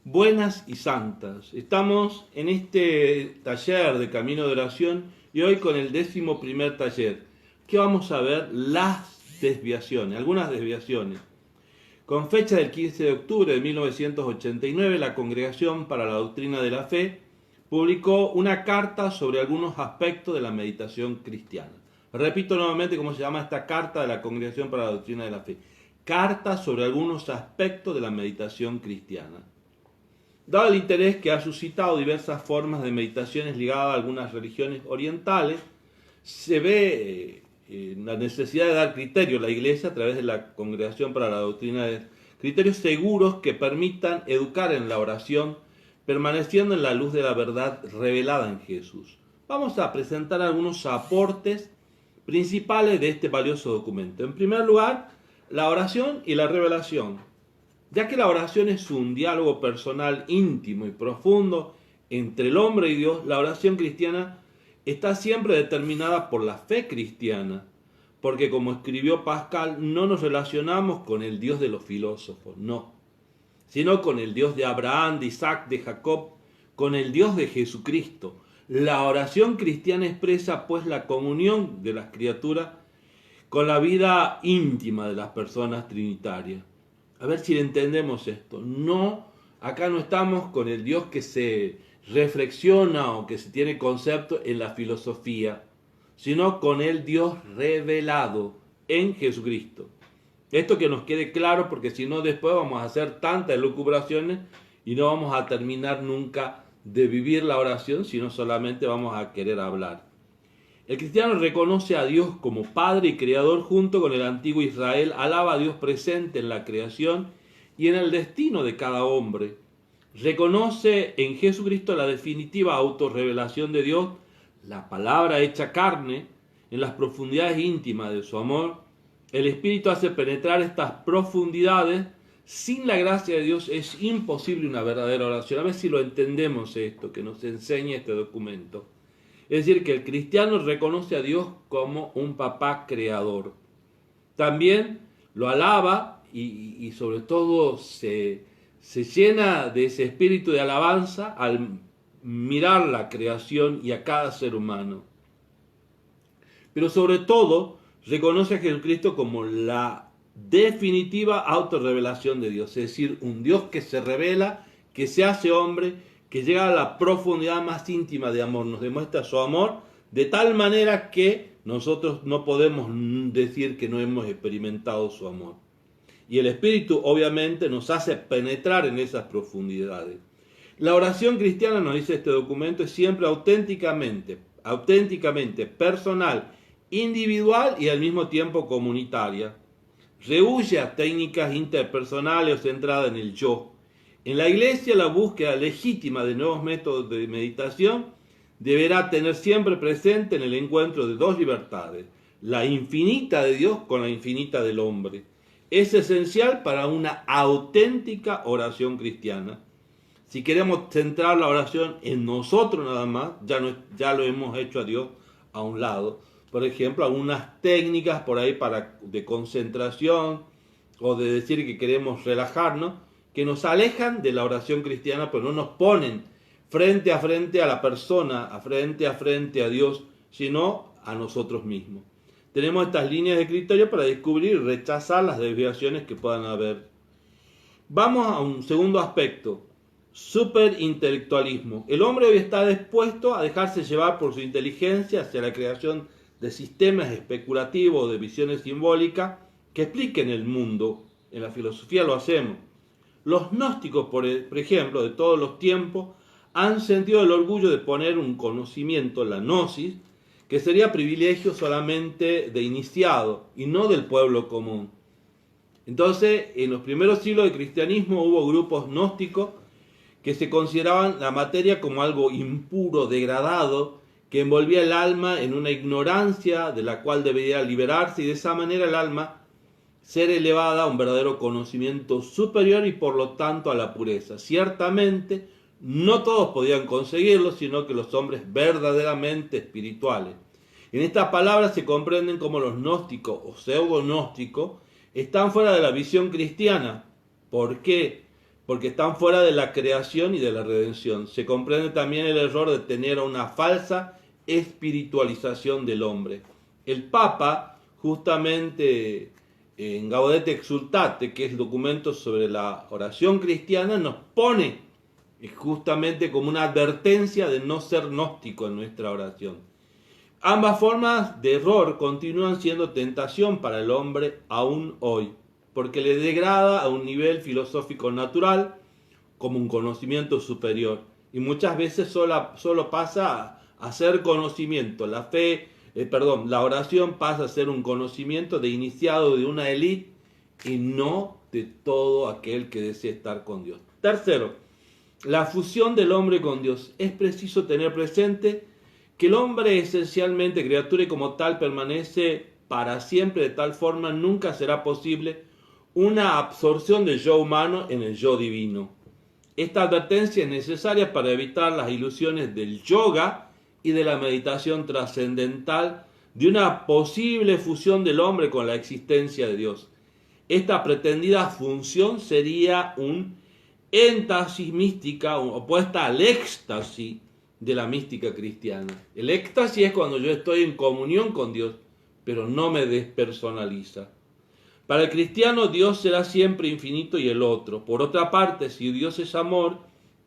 Buenas y santas. Estamos en este taller de Camino de Oración y hoy con el 11º taller, que vamos a ver las desviaciones, algunas desviaciones. Con fecha del 15 de octubre de 1989, la Congregación para la Doctrina de la Fe publicó una carta sobre algunos aspectos de la meditación cristiana. Repito nuevamente cómo se llama esta carta de la Congregación para la Doctrina de la Fe. Carta sobre algunos aspectos de la meditación cristiana. Dado el interés que ha suscitado diversas formas de meditaciones ligadas a algunas religiones orientales, se ve la necesidad de dar criterios a la Iglesia a través de la Congregación para la Doctrina de criterios seguros que permitan educar en la oración, permaneciendo en la luz de la verdad revelada en Jesús. Vamos a presentar algunos aportes principales de este valioso documento. En primer lugar, la oración y la revelación. Ya que la oración es un diálogo personal íntimo y profundo entre el hombre y Dios, la oración cristiana está siempre determinada por la fe cristiana, porque como escribió Pascal, no nos relacionamos con el Dios de los filósofos, no, sino con el Dios de Abraham, de Isaac, de Jacob, con el Dios de Jesucristo. La oración cristiana expresa pues la comunión de las criaturas con la vida íntima de las personas trinitarias. A ver si entendemos esto. No, acá no estamos con el Dios que se reflexiona o que se tiene concepto en la filosofía, sino con el Dios revelado en Jesucristo. Esto que nos quede claro, porque si no después vamos a hacer tantas elucubraciones y no vamos a terminar nunca de vivir la oración, sino solamente vamos a querer hablar. El cristiano reconoce a Dios como Padre y Creador junto con el antiguo Israel, alaba a Dios presente en la creación y en el destino de cada hombre. Reconoce en Jesucristo la definitiva autorrevelación de Dios, la palabra hecha carne, en las profundidades íntimas de su amor. El Espíritu hace penetrar estas profundidades. Sin la gracia de Dios es imposible una verdadera oración. A ver si lo entendemos esto, que nos enseña este documento. Es decir, que el cristiano reconoce a Dios como un papá creador. También lo alaba y sobre todo se llena de ese espíritu de alabanza al mirar la creación y a cada ser humano. Pero sobre todo reconoce a Jesucristo como la definitiva autorrevelación de Dios. Es decir, un Dios que se revela, que se hace hombre, que llega a la profundidad más íntima de amor, nos demuestra su amor de tal manera que nosotros no podemos decir que no hemos experimentado su amor. Y el Espíritu obviamente nos hace penetrar en esas profundidades. La oración cristiana, nos dice este documento, es siempre auténticamente personal, individual y al mismo tiempo comunitaria. Rehúye a técnicas interpersonales o centradas en el yo. En la Iglesia, la búsqueda legítima de nuevos métodos de meditación deberá tener siempre presente en el encuentro de dos libertades, la infinita de Dios con la infinita del hombre. Es esencial para una auténtica oración cristiana. Si queremos centrar la oración en nosotros nada más, ya lo hemos hecho a Dios a un lado. Por ejemplo, algunas técnicas por ahí de concentración o de decir que queremos relajarnos, que nos alejan de la oración cristiana, pero no nos ponen frente a la persona, a frente a Dios, sino a nosotros mismos. Tenemos estas líneas de criterio para descubrir y rechazar las desviaciones que puedan haber. Vamos a un segundo aspecto, superintelectualismo. El hombre hoy está dispuesto a dejarse llevar por su inteligencia hacia la creación de sistemas especulativos, de visiones simbólicas que expliquen el mundo. En la filosofía lo hacemos. Los gnósticos, por ejemplo, de todos los tiempos, han sentido el orgullo de poner un conocimiento, la gnosis, que sería privilegio solamente de iniciado y no del pueblo común. Entonces, en los primeros siglos del cristianismo hubo grupos gnósticos que se consideraban la materia como algo impuro, degradado, que envolvía el alma en una ignorancia de la cual debería liberarse y de esa manera el alma ser elevada a un verdadero conocimiento superior y por lo tanto a la pureza. Ciertamente, no todos podían conseguirlo, sino que los hombres verdaderamente espirituales. En estas palabras se comprenden cómo los gnósticos o pseudo-gnósticos están fuera de la visión cristiana. ¿Por qué? porque están fuera de la creación y de la redención. Se comprende también el error de tener una falsa espiritualización del hombre. El Papa, justamente en Gaudete Exultate, que es el documento sobre la oración cristiana, nos pone justamente como una advertencia de no ser gnóstico en nuestra oración. Ambas formas de error continúan siendo tentación para el hombre aún hoy, porque le degrada a un nivel filosófico natural como un conocimiento superior, y muchas veces solo pasa a ser conocimiento. La oración pasa a ser un conocimiento de iniciado de una élite y no de todo aquel que desea estar con Dios. Tercero, la fusión del hombre con Dios. Es preciso tener presente que el hombre es esencialmente criatura y como tal permanece para siempre, de tal forma nunca será posible una absorción del yo humano en el yo divino. Esta advertencia es necesaria para evitar las ilusiones del yoga y de la meditación trascendental de una posible fusión del hombre con la existencia de Dios. Esta pretendida función sería un énfasis mística opuesta al éxtasis de la mística cristiana. El éxtasis es cuando yo estoy en comunión con Dios, pero no me despersonaliza. Para el cristiano Dios será siempre infinito y el otro. Por otra parte, si Dios es amor,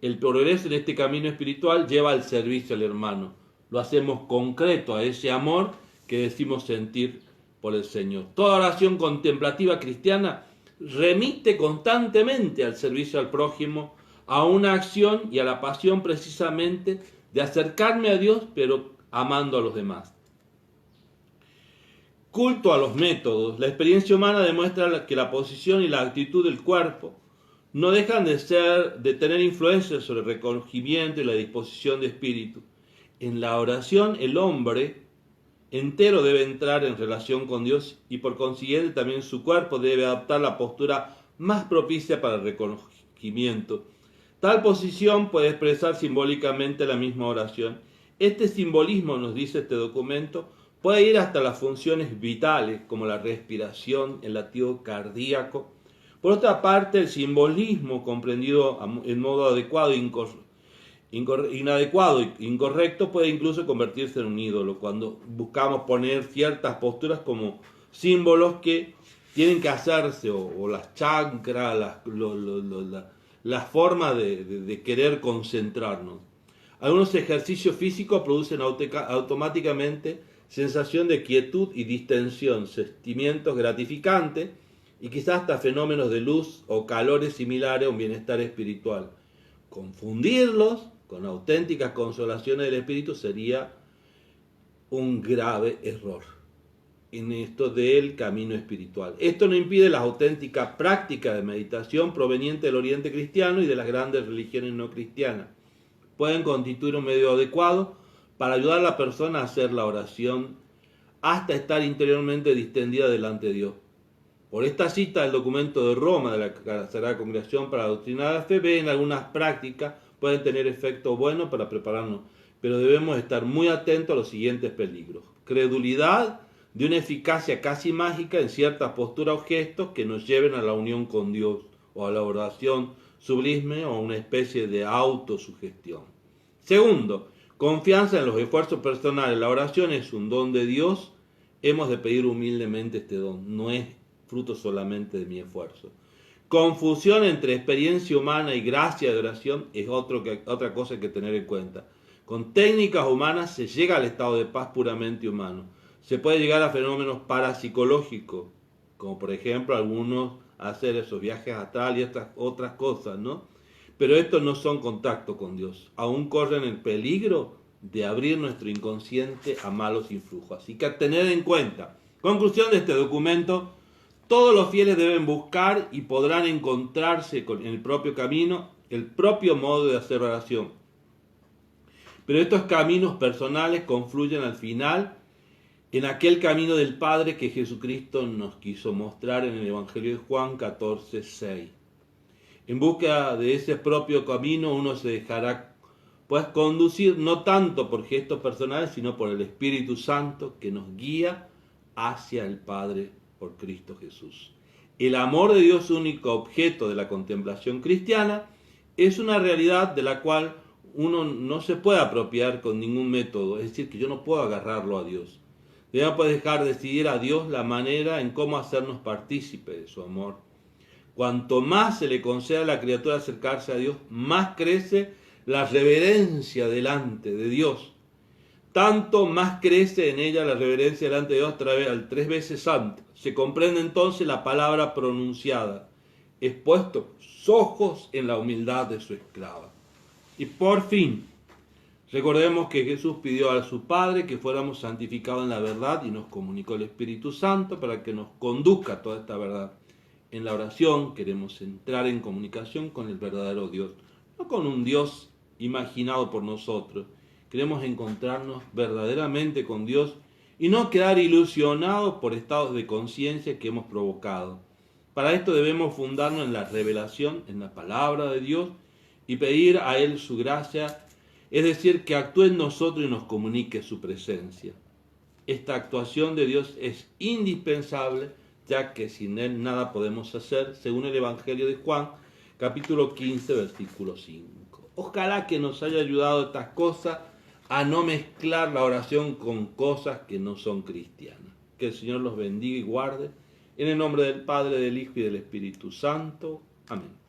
el progreso en este camino espiritual lleva al servicio al hermano. Lo hacemos concreto a ese amor que decimos sentir por el Señor. Toda oración contemplativa cristiana remite constantemente al servicio al prójimo, a una acción y a la pasión precisamente de acercarme a Dios, pero amando a los demás. Culto a los métodos. La experiencia humana demuestra que la posición y la actitud del cuerpo no dejan de tener influencia sobre el recogimiento y la disposición de espíritu. En la oración el hombre entero debe entrar en relación con Dios y por consiguiente también su cuerpo debe adoptar la postura más propicia para el recogimiento. Tal posición puede expresar simbólicamente la misma oración. Este simbolismo, nos dice este documento, puede ir hasta las funciones vitales como la respiración, el latido cardíaco. Por otra parte, el simbolismo comprendido en modo adecuado inadecuado e incorrecto puede incluso convertirse en un ídolo cuando buscamos poner ciertas posturas como símbolos que tienen que hacerse o las chakras, las formas de querer concentrarnos. Algunos ejercicios físicos producen automáticamente sensación de quietud y distensión, sentimientos gratificantes y quizás hasta fenómenos de luz o calores similares a un bienestar espiritual. Confundirlos con auténticas consolaciones del espíritu sería un grave error en esto del camino espiritual. Esto no impide las auténticas prácticas de meditación provenientes del Oriente cristiano y de las grandes religiones no cristianas. Pueden constituir un medio adecuado para ayudar a la persona a hacer la oración hasta estar interiormente distendida delante de Dios. Por esta cita del documento de Roma de la Sagrada Congregación para la Doctrina de la Fe, ven algunas prácticas pueden tener efecto bueno para prepararnos, pero debemos estar muy atentos a los siguientes peligros. Credulidad de una eficacia casi mágica en ciertas posturas o gestos que nos lleven a la unión con Dios o a la oración sublime o a una especie de autosugestión. Segundo, confianza en los esfuerzos personales. La oración es un don de Dios. Hemos de pedir humildemente este don. No es fruto solamente de mi esfuerzo. Confusión entre experiencia humana y gracia de oración es otra cosa que tener en cuenta. Con técnicas humanas se llega al estado de paz puramente humano. Se puede llegar a fenómenos parapsicológicos, como por ejemplo algunos hacer esos viajes astrales y otras cosas, ¿no? Pero estos no son contacto con Dios. Aún corren el peligro de abrir nuestro inconsciente a malos influjos. Así que a tener en cuenta. Conclusión de este documento. Todos los fieles deben buscar y podrán encontrarse en el propio camino, el propio modo de hacer oración. Pero estos caminos personales confluyen al final en aquel camino del Padre que Jesucristo nos quiso mostrar en el Evangelio de Juan 14:6. En busca de ese propio camino uno se dejará pues conducir no tanto por gestos personales, sino por el Espíritu Santo que nos guía hacia el Padre por Cristo Jesús. El amor de Dios, único objeto de la contemplación cristiana, es una realidad de la cual uno no se puede apropiar con ningún método, es decir, que yo no puedo agarrarlo a Dios. Debemos dejar decidir a Dios la manera en cómo hacernos partícipe de su amor. Cuanto más se le concede a la criatura acercarse a Dios, más crece la reverencia delante de Dios. Tanto más crece en ella la reverencia delante de Dios al 3 veces santo. Se comprende entonces la palabra pronunciada. Es puesto sus ojos en la humildad de su esclava. Y por fin, recordemos que Jesús pidió a su Padre que fuéramos santificados en la verdad y nos comunicó el Espíritu Santo para que nos conduzca a toda esta verdad. En la oración queremos entrar en comunicación con el verdadero Dios, no con un Dios imaginado por nosotros. Queremos encontrarnos verdaderamente con Dios y no quedar ilusionados por estados de conciencia que hemos provocado. Para esto debemos fundarnos en la revelación, en la palabra de Dios y pedir a Él su gracia, es decir, que actúe en nosotros y nos comunique su presencia. Esta actuación de Dios es indispensable, ya que sin Él nada podemos hacer, según el Evangelio de Juan, capítulo 15, versículo 5. Ojalá que nos haya ayudado estas cosas a no mezclar la oración con cosas que no son cristianas. Que el Señor los bendiga y guarde. En el nombre del Padre, del Hijo y del Espíritu Santo. Amén.